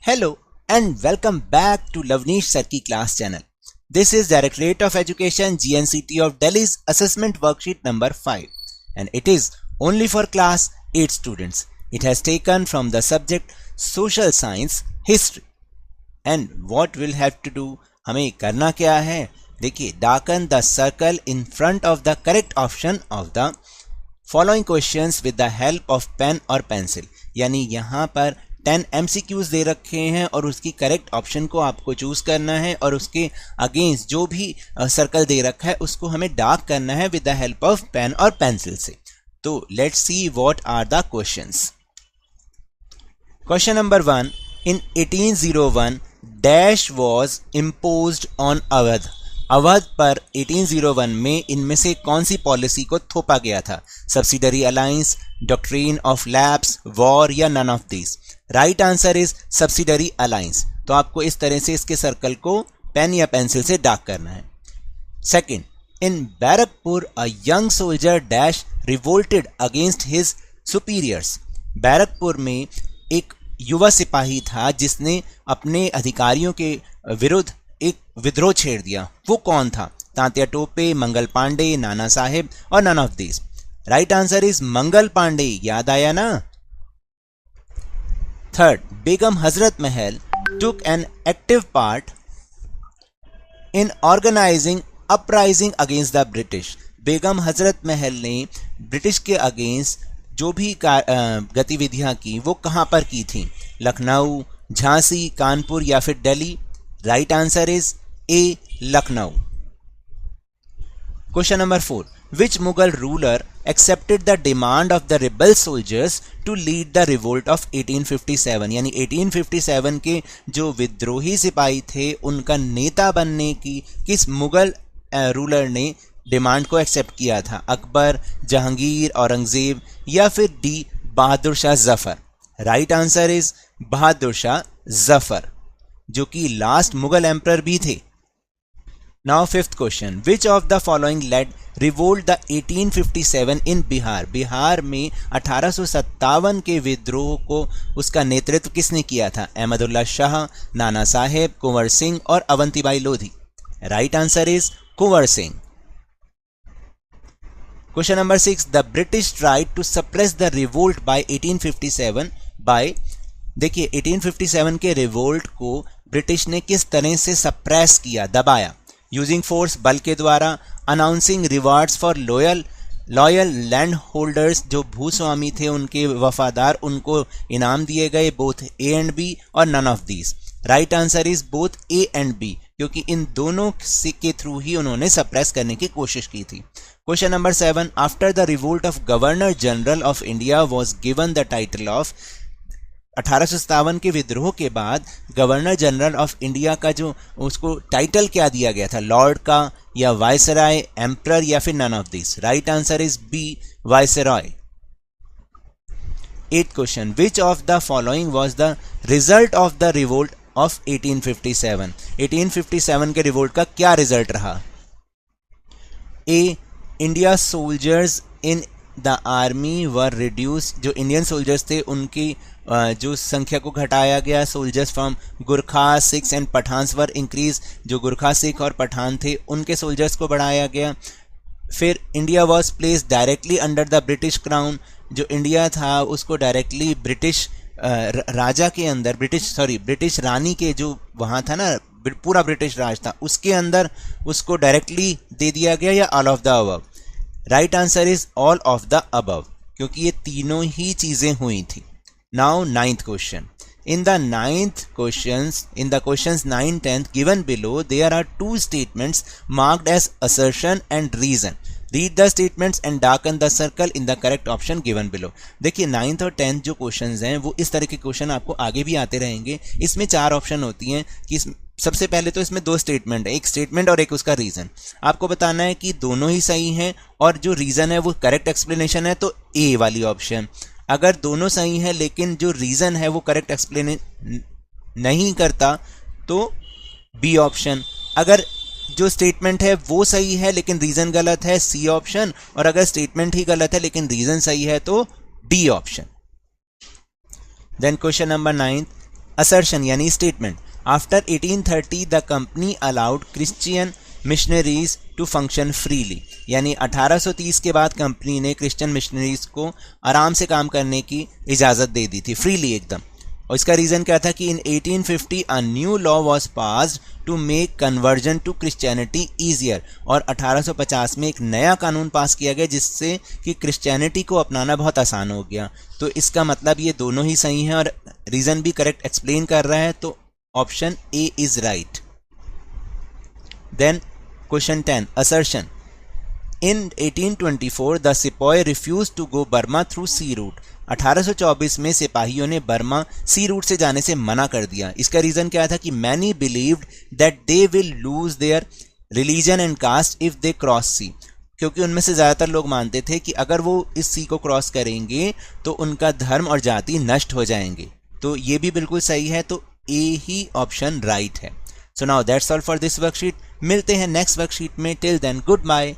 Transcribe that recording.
Hello and welcome back to Lavneesh Sarki class channel. This is Directorate of Education GNCT of Delhi's assessment worksheet number 5 and it is only for class 8 students. It has taken from the subject Social Science History. And what we'll have to do, हमें करना क्या है? देखिए, darken the circle in front of the correct option of the following questions with the help of pen और pencil. यानी यहाँ पर 10 MCQs दे रखे हैं और उसकी करेक्ट ऑप्शन को आपको चूज करना है और उसके अगेंस्ट जो भी सर्कल दे रखा है उसको हमें डार्क करना है with the help of pen और पेंसिल से. तो let's see what are the questions. Question number 1. In 1801 dash was imposed on Awadh. Awadh पर 1801 में इनमें से कौन सी पॉलिसी को थोपा गया था? Subsidiary alliance, doctrine of lapse, war या none of this. Right answer is subsidiary alliance. तो आपको इस तरह से इसके सर्कल को पेन या पेंसिल से डार्क करना है. Second. In Barrackpore a young soldier dash revolted against his superiors. Barrackpore में एक युवा सिपाही था जिसने अपने अधिकारियों के विरुद्ध एक विद्रोह छेड़ दिया. वो कौन था? तात्या टोपे, मंगल पांडे, नाना साहेब और none of this. Right answer is Mangal Pandey. याद आया ना? Third. Begum Hazrat Mahal took an active part in organizing uprising against the British. Begum Hazrat Mahal ने ब्रिटिश के अगेंस्ट जो भी गतिविधियां की वो कहां पर की थी? लखनऊ, झांसी, कानपुर या फिर Delhi. Right answer is a, Lucknow. Question number 4. Which Mughal ruler accepted the demand of the rebel soldiers to lead the revolt of 1857? यानी 1857 के जो विद्रोही सिपाही थे उनका नेता बनने की किस मुगल रूलर ने डिमांड को एक्सेप्ट किया था? अकबर, जहांगीर, औरंगजेब या फिर D, Bahadur Shah Zafar. Right answer is Bahadur Shah Zafar, जो कि लास्ट मुगल एम्परर भी थे. Now fifth question. Which of the following led revolt the 1857 in Bihar? Bihar में 1857 के विद्रोह को उसका नेतृत्व किसने किया था? अहमदुल्ला शाह, नाना साहेब, कुंवर सिंह और Avantibai Lodhi. Right answer is Kunwar Singh. Question number 6. The British tried to suppress the revolt by 1857 by. देखिए, 1857 के रिवोल्ट को ब्रिटिश ने किस तरह से सप्रेस किया, दबाया? यूजिंग फोर्स, बल के द्वारा. Announcing rewards for loyal land holders, जो भूस्वामी थे उनके वफादार, उनको इनाम दिए गए. बोथ ए एंड बी और none of these. Right answer is both A and B, क्योंकि इन दोनों के थ्रू ही उन्होंने सप्रेस करने की कोशिश की थी. Question number 7. After the revolt of governor general of India was given the title of. 1857 के विद्रोह के बाद गवर्नर जनरल ऑफ इंडिया का जो उसको टाइटल क्या दिया गया था? लॉर्ड का या वायसराय, एम्परर या फिर none of this. Right answer is B, viceroy. 8th question. Which of the following was the result of the revolt of 1857? 1857 के रिवोल्ट का क्या रिजल्ट रहा? A, India soldiers in the army were reduce. जो Indian soldiers थे उनकी जो संख्या को घटाया गया. Soldiers from Gurkha, Sikhs and Pathans were increase. जो गुरखा, सिख और पठान थे उनके सोल्जर्स को बढ़ाया गया. फिर India was place directly under the British crown. जो इंडिया था उसको डायरेक्टली ब्रिटिश राजा के अंदर, ब्रिटिश रानी के जो वहाँ था ना, पूरा ब्रिटिश राज था उसके अंदर उसको डायरेक्टली दे दिया गया, या all of the above. Right answer is all of the above, क्योंकि ये तीनों ही चीजें हुई थी. Now 9th question. In the questions 9, 10th given below, there are two statements marked as assertion and reason. Read the statements and darken the circle in the correct option given below. देखिए 9th और 10th जो questions हैं वो इस तरह के question आपको आगे भी आते रहेंगे. इसमें 4 ऑप्शन होती हैं कि सबसे पहले तो इसमें 2 स्टेटमेंट है, एक स्टेटमेंट और एक उसका रीजन. आपको बताना है कि दोनों ही सही हैं और जो रीजन है वो करेक्ट एक्सप्लेनेशन है तो ए वाली ऑप्शन. अगर दोनों सही है लेकिन जो रीजन है वो करेक्ट एक्सप्लेन नहीं करता तो बी ऑप्शन. अगर जो स्टेटमेंट है वो सही है लेकिन रीजन गलत है, सी ऑप्शन. और अगर स्टेटमेंट ही गलत है लेकिन रीजन सही है तो D option. Then question number 9. Assertion यानी statement, after 1830 the company allowed Christian missionaries to function freely, यानी 1830 के बाद कंपनी ने क्रिश्चियन मिशनरीज को आराम से काम करने की इजाज़त दे दी थी, फ्रीली एकदम। और इसका रीज़न क्या था कि in 1850 a new law was passed to make conversion to Christianity easier, और 1850 में एक नया कानून पास किया गया जिससे कि क्रिश्चियनिटी को अपनाना बहुत आसान हो गया। तो इसका मतलब ये दोनों ही सही हैं और रीज़न भी करेक्ट एक्सप्लेन कर रहा है, तो option A is right. Then question 10, assertion, in 1824 the sipahi refuse to go Burma through sea route, 1824 में सिपाहियों ने बर्मा सी रूट से जाने से मना कर दिया। इसका रीज़न क्या था कि many believed that they will lose their religion and caste if they cross sea, क्योंकि उनमें से ज़्यादातर लोग मानते थे कि अगर वो इस सी को क्रॉस करेंगे तो उनका धर्म और जाति नष्ट हो जाएंगे। तो ये भी बिल्कुल सही है, तो ए ही ऑप्शन राइट है। So now that's all for this worksheet. मिलते हैं नेक्स्ट वर्कशीट में। Till then good bye.